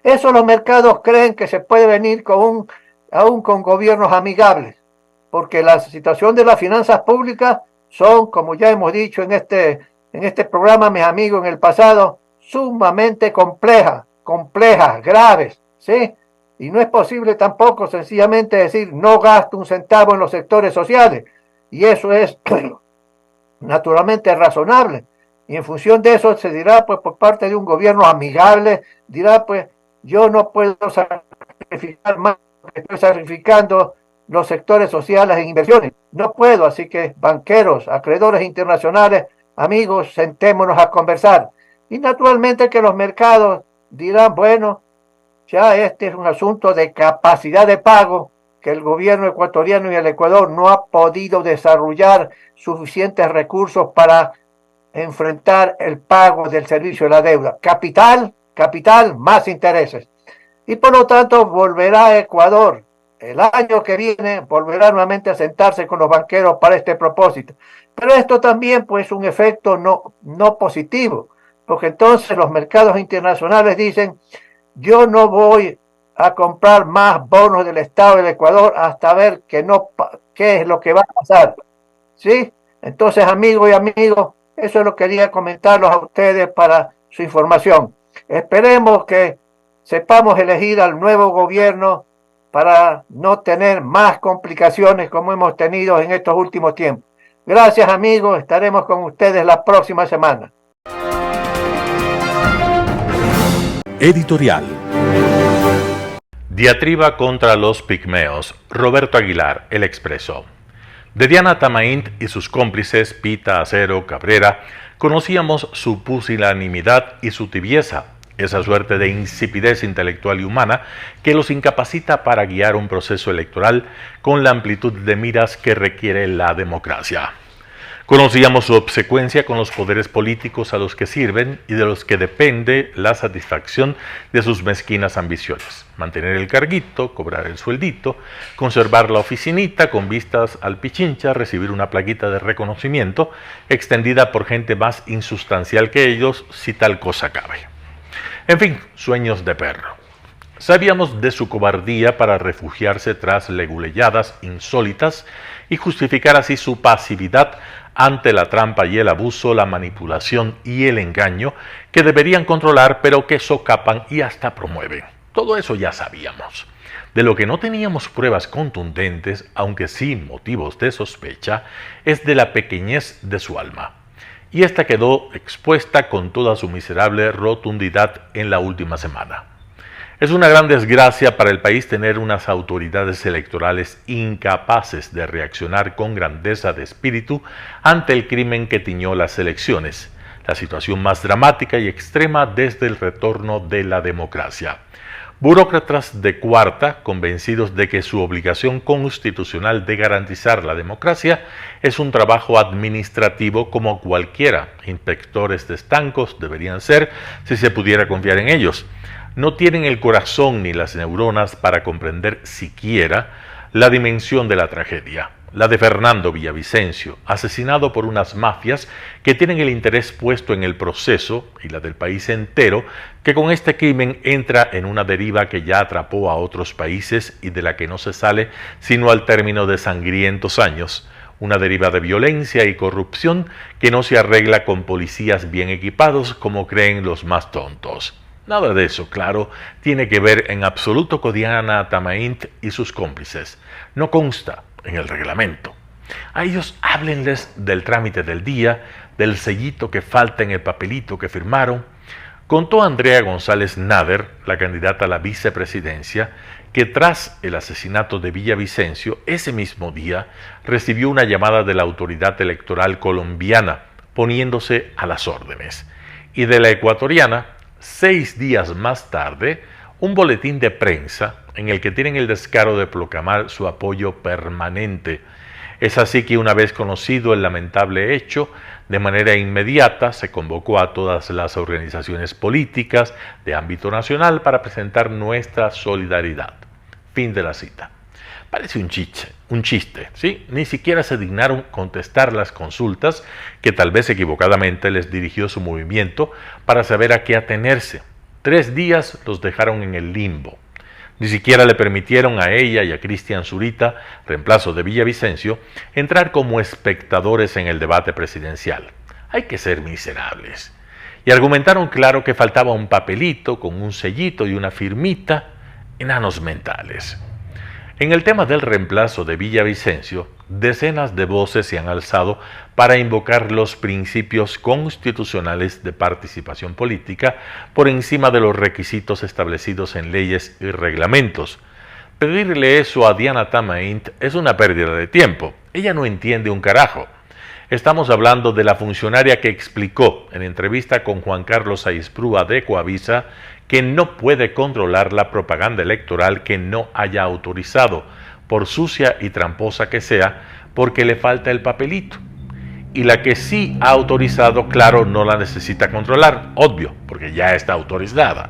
Eso los mercados creen que se puede venir aún con gobiernos amigables, porque la situación de las finanzas públicas son, como ya hemos dicho en este programa, mis amigos, en el pasado, sumamente complejas, graves, ¿sí? Y no es posible tampoco sencillamente decir no gasto un centavo en los sectores sociales, y eso es naturalmente razonable, y en función de eso se dirá, pues, por parte de un gobierno amigable, dirá, pues, yo no puedo sacrificar más, estoy sacrificando los sectores sociales en inversiones, no puedo, así que banqueros, acreedores internacionales, amigos, sentémonos a conversar, y naturalmente que los mercados dirán, bueno, ya este es un asunto de capacidad de pago, que el gobierno ecuatoriano y el Ecuador no ha podido desarrollar suficientes recursos para enfrentar el pago del servicio de la deuda. Capital, más intereses. Y por lo tanto volverá Ecuador el año que viene, volverá nuevamente a sentarse con los banqueros para este propósito. Pero esto también, pues, un efecto no positivo, porque entonces los mercados internacionales dicen, yo no voy a comprar más bonos del Estado del Ecuador hasta ver qué es lo que va a pasar, ¿sí? Entonces, amigos y amigos, eso lo quería comentarlos a ustedes para su información. Esperemos que sepamos elegir al nuevo gobierno para no tener más complicaciones como hemos tenido en estos últimos tiempos. Gracias, amigos, estaremos con ustedes la próxima semana. Editorial. Diatriba contra los pigmeos. Roberto Aguilar, El Expreso. De Diana Tamaint y sus cómplices Pita, Acero, Cabrera, conocíamos su pusilanimidad y su tibieza, esa suerte de insipidez intelectual y humana que los incapacita para guiar un proceso electoral con la amplitud de miras que requiere la democracia. Conocíamos su obsecuencia con los poderes políticos a los que sirven y de los que depende la satisfacción de sus mezquinas ambiciones. Mantener el carguito, cobrar el sueldito, conservar la oficinita con vistas al Pichincha, recibir una plaquita de reconocimiento extendida por gente más insustancial que ellos, si tal cosa cabe. En fin, sueños de perro. Sabíamos de su cobardía para refugiarse tras leguleyadas insólitas y justificar así su pasividad ante la trampa y el abuso, la manipulación y el engaño que deberían controlar pero que socapan y hasta promueven. Todo eso ya sabíamos. De lo que no teníamos pruebas contundentes, aunque sí motivos de sospecha, es de la pequeñez de su alma. Y esta quedó expuesta con toda su miserable rotundidad en la última semana. Es una gran desgracia para el país tener unas autoridades electorales incapaces de reaccionar con grandeza de espíritu ante el crimen que tiñó las elecciones, la situación más dramática y extrema desde el retorno de la democracia. Burócratas de cuarta, convencidos de que su obligación constitucional de garantizar la democracia es un trabajo administrativo como cualquiera. Inspectores de estancos deberían ser si se pudiera confiar en ellos. No tienen el corazón ni las neuronas para comprender siquiera la dimensión de la tragedia. La de Fernando Villavicencio, asesinado por unas mafias que tienen el interés puesto en el proceso, y la del país entero, que con este crimen entra en una deriva que ya atrapó a otros países y de la que no se sale sino al término de sangrientos años. Una deriva de violencia y corrupción que no se arregla con policías bien equipados como creen los más tontos. Nada de eso, claro, tiene que ver en absoluto con Diana Tamaint y sus cómplices. No consta en el reglamento. A ellos háblenles del trámite del día, del sellito que falta en el papelito que firmaron. Contó Andrea González Nader, la candidata a la vicepresidencia, que tras el asesinato de Villavicencio, ese mismo día recibió una llamada de la autoridad electoral colombiana, poniéndose a las órdenes, y de la ecuatoriana, 6 días más tarde, un boletín de prensa en el que tienen el descaro de proclamar su apoyo permanente. Es así que una vez conocido el lamentable hecho, de manera inmediata se convocó a todas las organizaciones políticas de ámbito nacional para presentar nuestra solidaridad. Fin de la cita. Parece un chiste, ¿sí? Ni siquiera se dignaron contestar las consultas que tal vez equivocadamente les dirigió su movimiento para saber a qué atenerse. 3 días los dejaron en el limbo. Ni siquiera le permitieron a ella y a Cristian Zurita, reemplazo de Villavicencio, entrar como espectadores en el debate presidencial. Hay que ser miserables. Y argumentaron claro que faltaba un papelito con un sellito y una firmita, enanos mentales. En el tema del reemplazo de Villavicencio, decenas de voces se han alzado para invocar los principios constitucionales de participación política por encima de los requisitos establecidos en leyes y reglamentos. Pedirle eso a Diana Tamaint es una pérdida de tiempo. Ella no entiende un carajo. Estamos hablando de la funcionaria que explicó en entrevista con Juan Carlos Aizprúa de Coavisa que no puede controlar la propaganda electoral que no haya autorizado, por sucia y tramposa que sea, porque le falta el papelito. Y la que sí ha autorizado, claro, no la necesita controlar, obvio, porque ya está autorizada.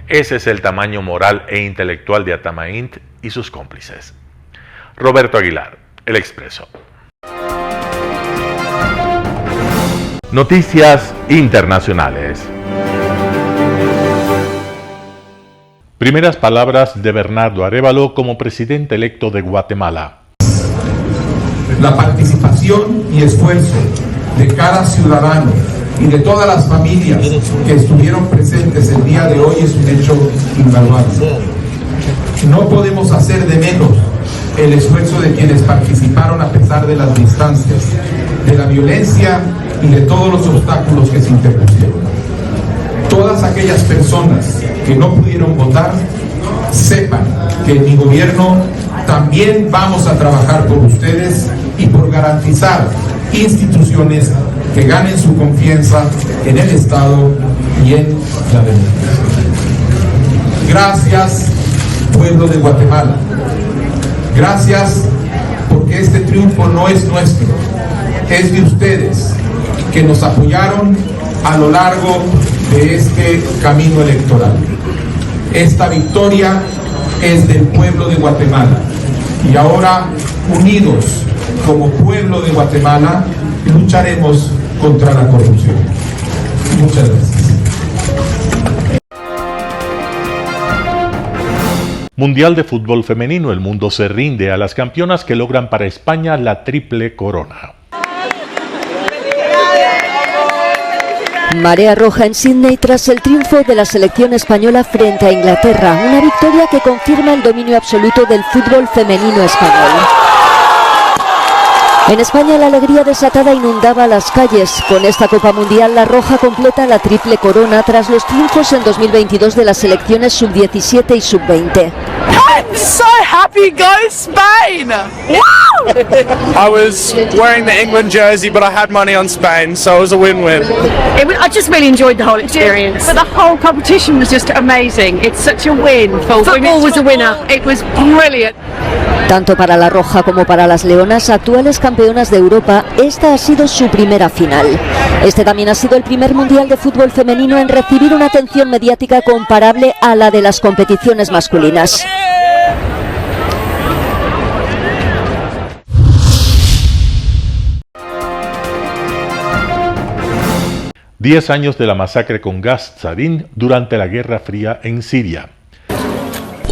Ese es el tamaño moral e intelectual de Atamaint y sus cómplices. Roberto Aguilar, El Expreso. Noticias internacionales. Primeras palabras de Bernardo Arévalo como presidente electo de Guatemala. La participación y esfuerzo de cada ciudadano y de todas las familias que estuvieron presentes el día de hoy es un hecho invaluable. No podemos hacer de menos el esfuerzo de quienes participaron a pesar de las distancias, de la violencia y de todos los obstáculos que se interpusieron. Todas aquellas personas que no pudieron votar, sepan que en mi gobierno también vamos a trabajar por ustedes y por garantizar instituciones que ganen su confianza en el Estado y en la democracia. Gracias, pueblo de Guatemala. Gracias porque este triunfo no es nuestro, es de ustedes que nos apoyaron a lo largo de este camino electoral. Esta victoria es del pueblo de Guatemala y ahora, unidos como pueblo de Guatemala, lucharemos contra la corrupción. Muchas gracias. Mundial de Fútbol Femenino. El mundo se rinde a las campeonas que logran para España la triple corona. Marea roja en Sídney tras el triunfo de la selección española frente a Inglaterra, una victoria que confirma el dominio absoluto del fútbol femenino español. En España la alegría desatada inundaba las calles. Con esta Copa Mundial la roja completa la triple corona tras los triunfos en 2022 de las selecciones sub-17 y sub-20. I'm so happy, go Spain! I was wearing the England jersey, but I had money on Spain, so it was a win-win. I just really enjoyed the whole experience. But the whole competition was just amazing. It's such a win. Football was a winner. It was brilliant. Tanto para la roja como para las leonas, actuales campeonas de Europa, esta ha sido su primera final. Este también ha sido el primer mundial de fútbol femenino en recibir una atención mediática comparable a la de las competiciones masculinas. Diez años de la masacre con gas sarín durante la Guerra Fría en Siria.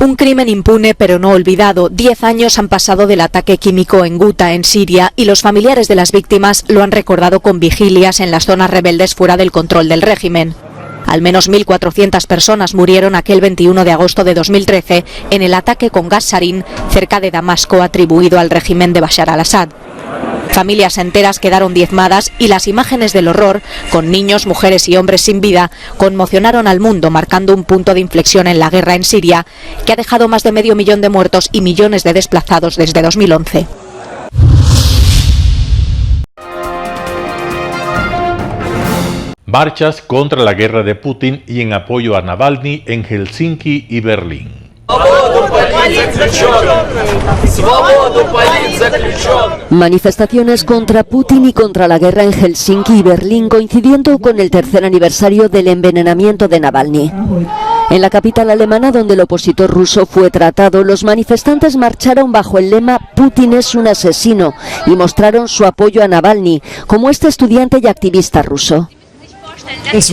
Un crimen impune pero no olvidado. 10 años han pasado del ataque químico en Guta, en Siria, y los familiares de las víctimas lo han recordado con vigilias en las zonas rebeldes fuera del control del régimen. Al menos 1.400 personas murieron aquel 21 de agosto de 2013 en el ataque con gas sarín cerca de Damasco atribuido al régimen de Bashar al-Assad. Familias enteras quedaron diezmadas y las imágenes del horror, con niños, mujeres y hombres sin vida, conmocionaron al mundo, marcando un punto de inflexión en la guerra en Siria, que ha dejado más de 500 000 de muertos y millones de desplazados desde 2011. Marchas contra la guerra de Putin y en apoyo a Navalny en Helsinki y Berlín. Manifestaciones contra Putin y contra la guerra en Helsinki y Berlín, coincidiendo con el 3er aniversario del envenenamiento de Navalny. En la capital alemana, donde el opositor ruso fue tratado, los manifestantes marcharon bajo el lema "Putin es un asesino" y mostraron su apoyo a Navalny, como este estudiante y activista ruso.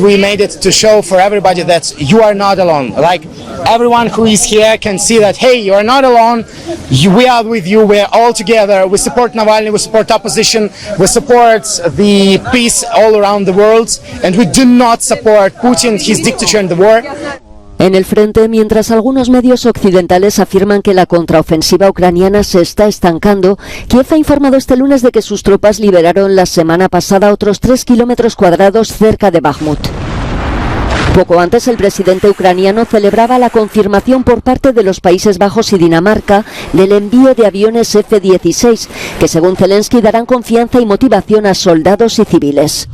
We made it to show for everybody that you are not alone. Like everyone who is here can see that, hey, you are not alone. We are with you. We are all together. We support Navalny. We support opposition. We support the peace all around the world. And we do not support Putin, his dictature and the war. En el frente, mientras algunos medios occidentales afirman que la contraofensiva ucraniana se está estancando, Kiev ha informado este lunes de que sus tropas liberaron la semana pasada otros 3 kilómetros cuadrados cerca de Bakhmut. Poco antes, el presidente ucraniano celebraba la confirmación por parte de los Países Bajos y Dinamarca del envío de aviones F-16, que según Zelensky darán confianza y motivación a soldados y civiles.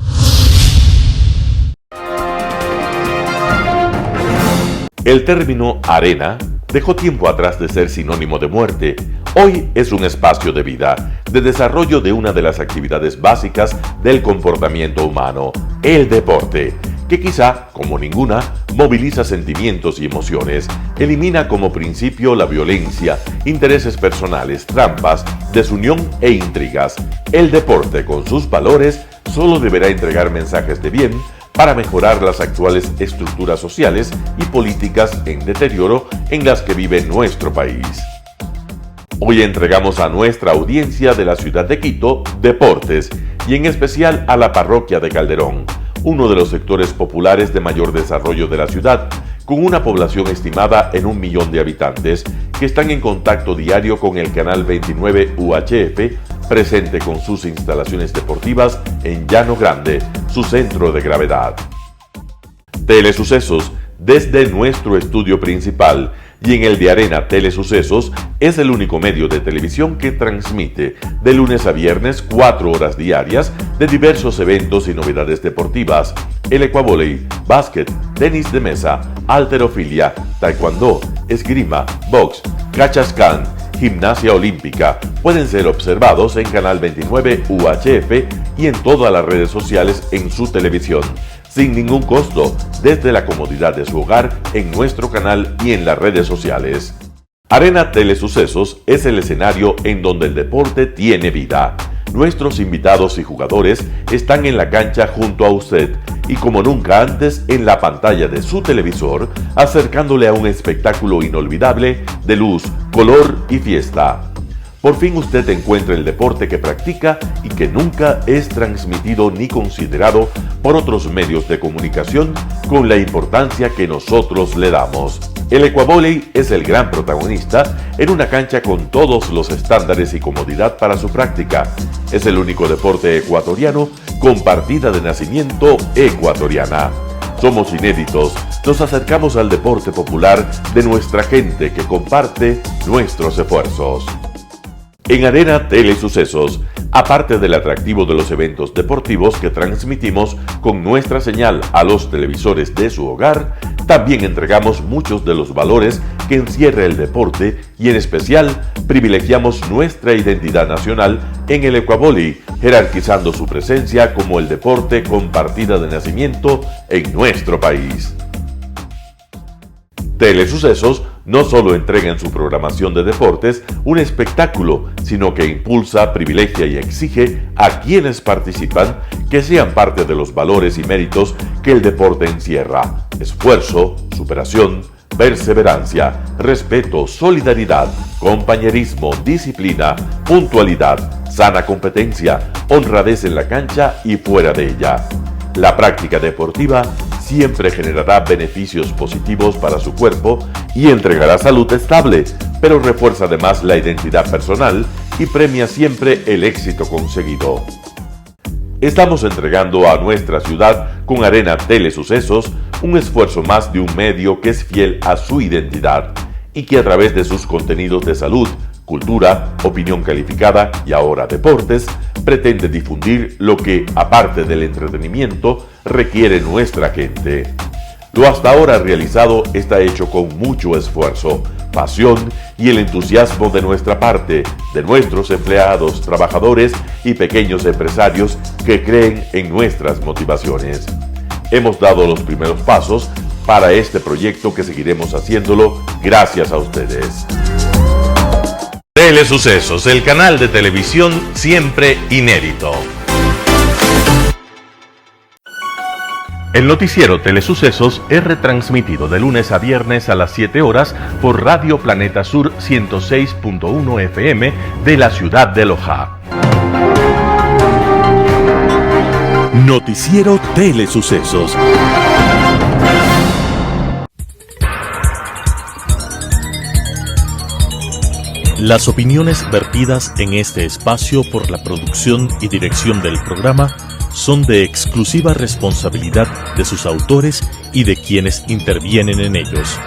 El término arena dejó tiempo atrás de ser sinónimo de muerte. Hoy es un espacio de vida, de desarrollo de una de las actividades básicas del comportamiento humano, el deporte, que quizá, como ninguna, moviliza sentimientos y emociones, elimina como principio la violencia, intereses personales, trampas, desunión e intrigas. El deporte, con sus valores, solo deberá entregar mensajes de bien para mejorar las actuales estructuras sociales y políticas en deterioro en las que vive nuestro país. Hoy entregamos a nuestra audiencia de la ciudad de Quito deportes y en especial a la parroquia de Calderón, uno de los sectores populares de mayor desarrollo de la ciudad, con una población estimada en 1 millón de habitantes que están en contacto diario con el canal 29 UHF, presente con sus instalaciones deportivas en Llano Grande, su centro de gravedad. Telesucesos, desde nuestro estudio principal y en el de Arena Telesucesos, es el único medio de televisión que transmite de lunes a viernes 4 horas diarias de diversos eventos y novedades deportivas: el ecuavóley, básquet, tenis de mesa, halterofilia, taekwondo, esgrima, box, cachascán, gimnasia olímpica. Pueden ser observados en Canal 29 UHF y en todas las redes sociales en su televisión, sin ningún costo, desde la comodidad de su hogar, en nuestro canal y en las redes sociales. Arena Telesucesos es el escenario en donde el deporte tiene vida. Nuestros invitados y jugadores están en la cancha junto a usted y como nunca antes en la pantalla de su televisor, acercándole a un espectáculo inolvidable de luz, color y fiesta. Por fin usted encuentra el deporte que practica y que nunca es transmitido ni considerado por otros medios de comunicación con la importancia que nosotros le damos. El ecuavóley es el gran protagonista en una cancha con todos los estándares y comodidad para su práctica. Es el único deporte ecuatoriano con partida de nacimiento ecuatoriana. Somos inéditos, nos acercamos al deporte popular de nuestra gente que comparte nuestros esfuerzos. En Arena Telesucesos, aparte del atractivo de los eventos deportivos que transmitimos con nuestra señal a los televisores de su hogar, también entregamos muchos de los valores que encierra el deporte y en especial privilegiamos nuestra identidad nacional en el ecuavóley, jerarquizando su presencia como el deporte con partida de nacimiento en nuestro país. Telesucesos no solo entrega en su programación de deportes un espectáculo, sino que impulsa, privilegia y exige a quienes participan que sean parte de los valores y méritos que el deporte encierra: esfuerzo, superación, perseverancia, respeto, solidaridad, compañerismo, disciplina, puntualidad, sana competencia, honradez en la cancha y fuera de ella. La práctica deportiva siempre generará beneficios positivos para su cuerpo y entregará salud estable, pero refuerza además la identidad personal y premia siempre el éxito conseguido. Estamos entregando a nuestra ciudad con Arena Telesucesos un esfuerzo más de un medio que es fiel a su identidad y que a través de sus contenidos de salud, cultura, opinión calificada y ahora deportes, pretende difundir lo que, aparte del entretenimiento, requiere nuestra gente. Lo hasta ahora realizado está hecho con mucho esfuerzo, pasión y el entusiasmo de nuestra parte, de nuestros empleados, trabajadores y pequeños empresarios que creen en nuestras motivaciones. Hemos dado los primeros pasos para este proyecto que seguiremos haciéndolo gracias a ustedes. Telesucesos, el canal de televisión siempre inédito. El noticiero Telesucesos es retransmitido de lunes a viernes a las 7 horas por Radio Planeta Sur 106.1 FM de la ciudad de Loja. Noticiero Telesucesos. Las opiniones vertidas en este espacio por la producción y dirección del programa son de exclusiva responsabilidad de sus autores y de quienes intervienen en ellos.